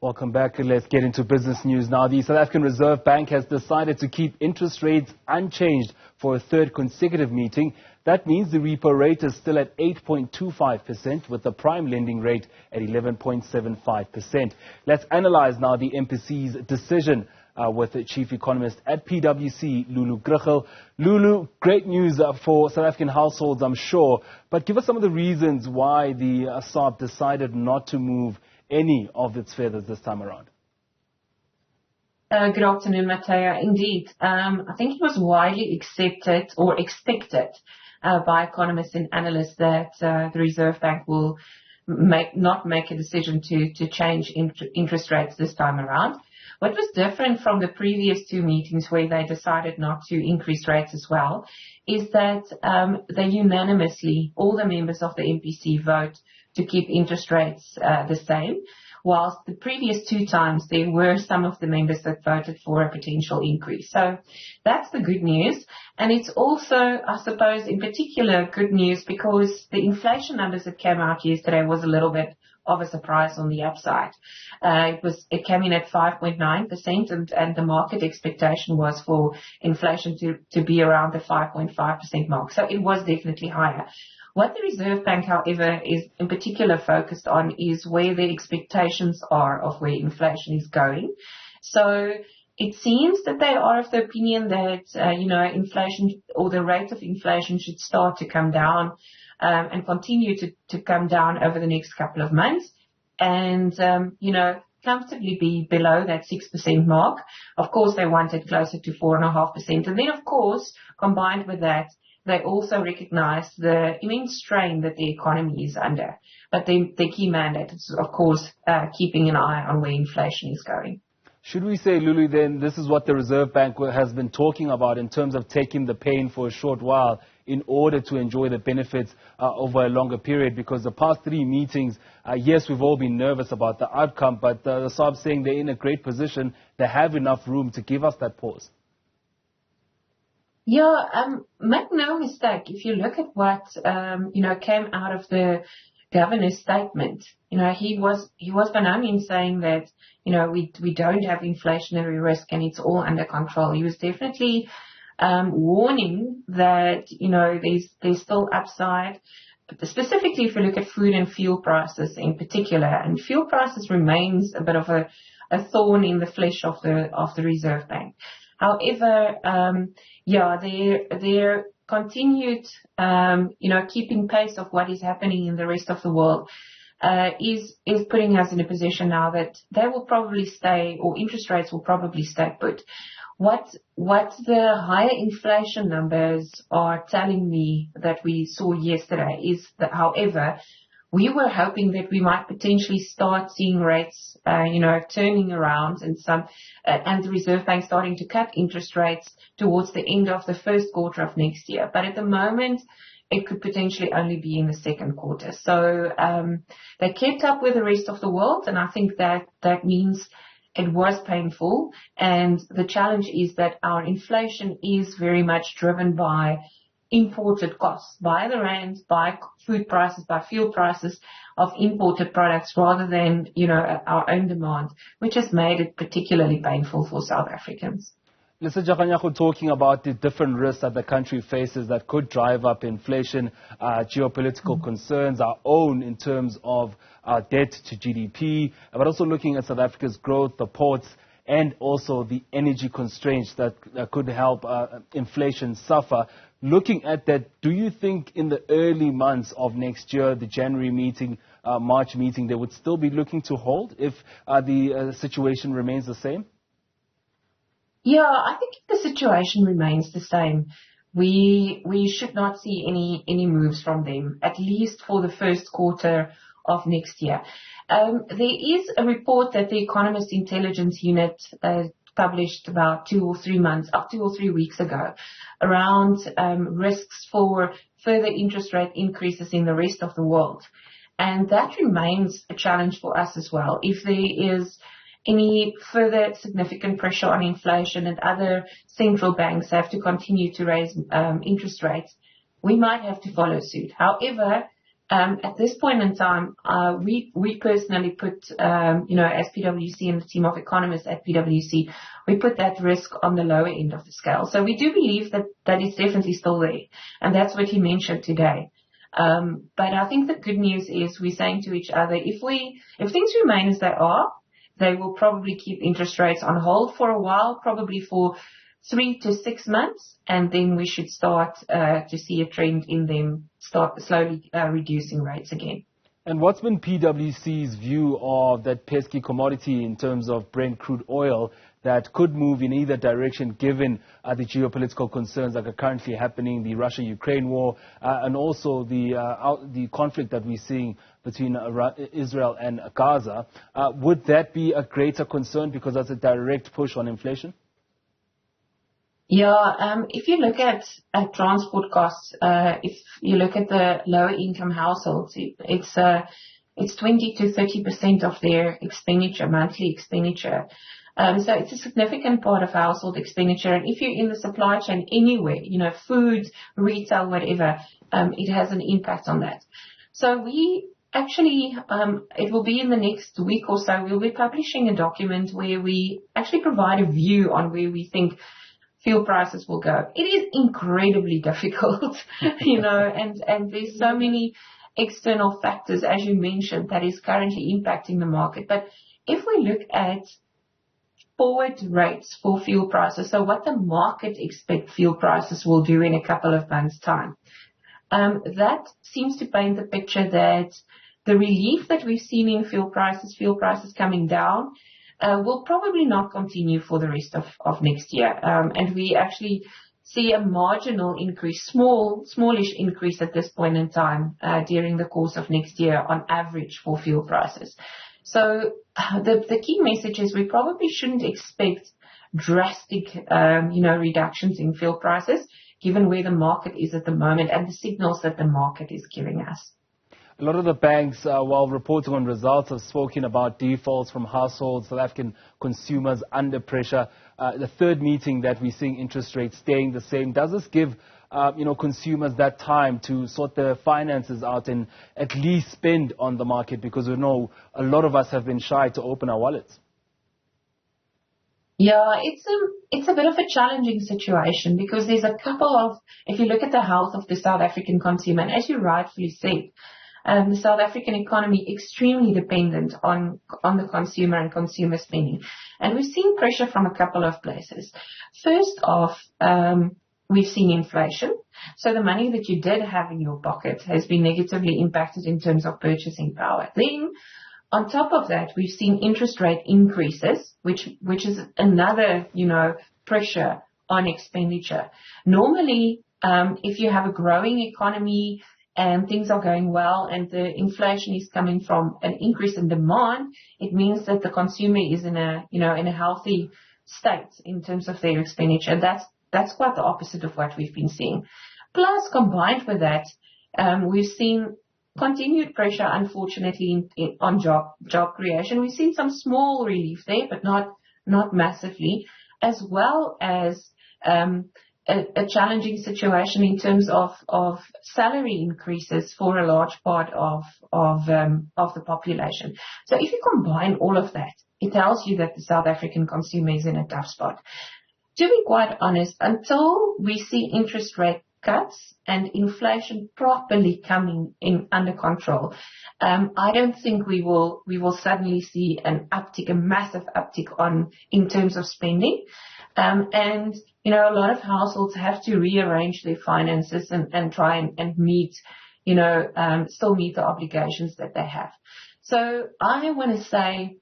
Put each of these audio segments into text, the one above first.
Welcome back. Let's get into business news now. The South African Reserve Bank has decided to keep interest rates unchanged for a third consecutive meeting. That means the repo rate is still at 8.25% with the prime lending rate at 11.75%. Let's analyze now the MPC's decision with the chief economist at PwC, Lullu Krugel. Lulu, great news for South African households, I'm sure, but give us some of the reasons why the SARB decided not to move any of its feathers this time around. Good afternoon, Matteo. Indeed, I think it was widely accepted or expected by economists and analysts that the Reserve Bank will not make a decision to change interest rates this time around. What was different from the previous two meetings where they decided not to increase rates as well is that they unanimously, all the members of the MPC, vote to keep interest rates the same, whilst the previous two times there were some of the members that voted for a potential increase. So that's the good news. And it's also, I suppose, in particular good news because the inflation numbers that came out yesterday was a little bit of a surprise on the upside. It came in at 5.9%, and the market expectation was for inflation to be around the 5.5% mark. So it was definitely higher. What the Reserve Bank, however, is in particular focused on is where the expectations are of where inflation is going. So it seems that they are of the opinion that, inflation or the rate of inflation should start to come down and continue to come down over the next couple of months and, comfortably be below that 6% mark. Of course, they want it closer to 4.5%. And then, of course, combined with that, they also recognize the immense strain that the economy is under. But the key mandate is, of course, keeping an eye on where inflation is going. Should we say, Lulu, then this is what the Reserve Bank has been talking about in terms of taking the pain for a short while in order to enjoy the benefits over a longer period? Because the past three meetings, yes, we've all been nervous about the outcome, but the SARB saying they're in a great position. They have enough room to give us that pause. Yeah, make no mistake, if you look at what, came out of the governor's statement, he was by no means saying that, we don't have inflationary risk and it's all under control. He was definitely warning that, there's still upside, but specifically if you look at food and fuel prices in particular, and fuel prices remains a bit of a thorn in the flesh of the Reserve Bank. However, their continued, keeping pace of what is happening in the rest of the world is putting us in a position now that they will probably stay, or interest rates will probably stay put. What the higher inflation numbers are telling me that we saw yesterday is that, however, we were hoping that we might potentially start seeing rates, turning around and the Reserve Bank starting to cut interest rates towards the end of the first quarter of next year. But at the moment, it could potentially only be in the second quarter. So they kept up with the rest of the world, and I think that means it was painful. And the challenge is that our inflation is very much driven by imported costs, by the rand, by food prices, by fuel prices of imported products rather than, our own demand, which has made it particularly painful for South Africans. Mr. Jaganyago, talking about the different risks that the country faces that could drive up inflation, geopolitical concerns, our own in terms of our debt to GDP, but also looking at South Africa's growth, the ports, and also the energy constraints that could help inflation suffer. Looking at that, do you think in the early months of next year, the January meeting, March meeting, they would still be looking to hold if the situation remains the same? Yeah, I think if the situation remains the same, we should not see any moves from them, at least for the first quarter of next year. There is a report that the Economist Intelligence Unit published about 2 or 3 weeks ago around risks for further interest rate increases in the rest of the world. And that remains a challenge for us as well. If there is any further significant pressure on inflation and other central banks have to continue to raise interest rates, we might have to follow suit. However, At this point in time, we personally put, as PwC and the team of economists at PwC, we put that risk on the lower end of the scale. So we do believe that is definitely still there. And that's what he mentioned today. But I think the good news is we're saying to each other, if things remain as they are, they will probably keep interest rates on hold for a while, probably for 3 to 6 months, and then we should start to see a trend in them start slowly reducing rates again. And what's been PwC's view of that pesky commodity in terms of Brent crude oil that could move in either direction given the geopolitical concerns that are currently happening, the Russia-Ukraine war, and also the conflict that we're seeing between Israel and Gaza? Would that be a greater concern because that's a direct push on inflation? Yeah, if you look at transport costs, if you look at the lower income households, it's 20 to 30% of their expenditure, monthly expenditure. So it's a significant part of household expenditure. And if you're in the supply chain anywhere, food, retail, whatever, it has an impact on that. So we actually, it will be in the next week or so, we'll be publishing a document where we actually provide a view on where we think fuel prices will go. It is incredibly difficult, and there's so many external factors, as you mentioned, that is currently impacting the market. But if we look at forward rates for fuel prices, so what the market expect fuel prices will do in a couple of months' time, that seems to paint the picture that the relief that we've seen in fuel prices coming down, will probably not continue for the rest of next year. And we actually see a marginal increase, smallish increase at this point in time during the course of next year on average for fuel prices. So the key message is we probably shouldn't expect drastic, reductions in fuel prices given where the market is at the moment and the signals that the market is giving us. A lot of the banks, while reporting on results, have spoken about defaults from households, South African consumers under pressure. The third meeting that we're seeing interest rates staying the same. Does this give, consumers that time to sort their finances out and at least spend on the market? Because we know a lot of us have been shy to open our wallets. Yeah, it's a bit of a challenging situation because there's a couple of, if you look at the health of the South African consumer, and as you rightfully said, the South African economy extremely dependent on the consumer and consumer spending. And we've seen pressure from a couple of places. First off, we've seen inflation. So the money that you did have in your pocket has been negatively impacted in terms of purchasing power. Then, on top of that, we've seen interest rate increases, which is another, pressure on expenditure. Normally, if you have a growing economy and things are going well and the inflation is coming from an increase in demand, it means that the consumer is in a healthy state in terms of their expenditure. That's quite the opposite of what we've been seeing. Plus, combined with that, we've seen continued pressure, unfortunately, on job creation. We've seen some small relief there, but not massively, as well as a challenging situation in terms of salary increases for a large part of the population. So if you combine all of that, it tells you that the South African consumer is in a tough spot. To be quite honest, until we see interest rate cuts and inflation properly coming in under control, I don't think we will suddenly see a massive uptick in terms of spending. And a lot of households have to rearrange their finances and try and meet, still meet the obligations that they have. So I want to say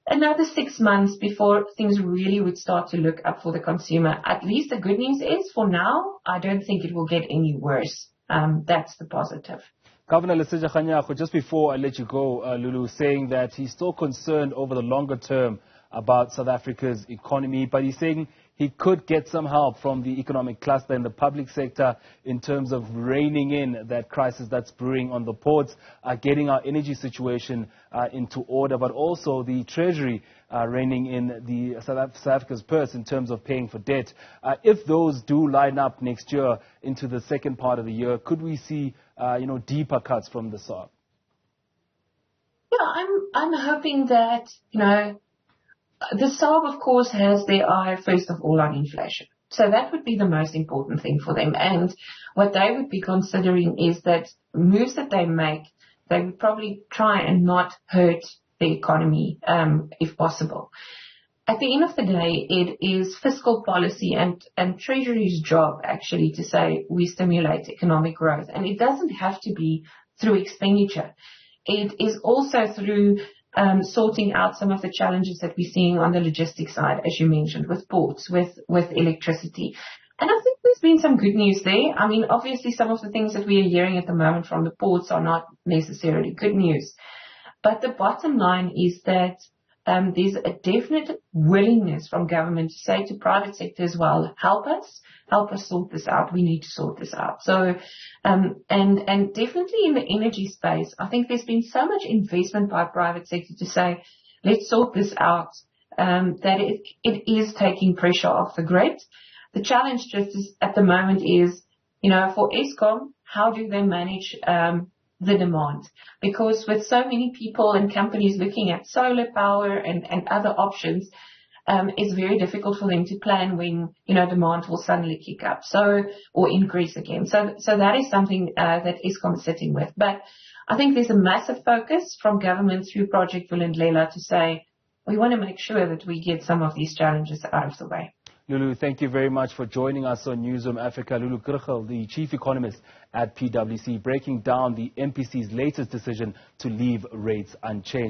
another 6 months before things really would start to look up for the consumer. At least the good news is, for now, I don't think it will get any worse. That's the positive. Governor Lesetja Kganyago, just before I let you go, Lulu, saying that he's still concerned over the longer term about South Africa's economy, but he's saying he could get some help from the economic cluster in the public sector in terms of reining in that crisis that's brewing on the ports, getting our energy situation into order, but also the Treasury reining in the South Africa's purse in terms of paying for debt. If those do line up next year into the second part of the year, could we see deeper cuts from the SARB? Yeah, I'm hoping that, the SARB, of course, has their eye, first of all, on inflation. So that would be the most important thing for them. And what they would be considering is that moves that they make, they would probably try and not hurt the economy, if possible. At the end of the day, it is fiscal policy and Treasury's job, actually, to say we stimulate economic growth. And it doesn't have to be through expenditure. It is also through sorting out some of the challenges that we're seeing on the logistics side, as you mentioned, with ports, with electricity. And I think there's been some good news there. I mean, obviously, some of the things that we are hearing at the moment from the ports are not necessarily good news. But the bottom line is that there's a definite willingness from government to say to private sector as well, help us sort this out. We need to sort this out. So, and definitely in the energy space, I think there's been so much investment by private sector to say, let's sort this out, that it is taking pressure off the grid. The challenge just is, at the moment is, for Eskom, how do they manage the demand? Because with so many people and companies looking at solar power and other options, it's very difficult for them to plan when, demand will suddenly kick up, or increase again. So that is something that Eskom is sitting with. But I think there's a massive focus from government through Project Vulindlela to say, we want to make sure that we get some of these challenges out of the way. Lulu, thank you very much for joining us on Newzroom Afrika. Lullu Krugel, the chief economist at PwC, breaking down the MPC's latest decision to leave rates unchanged.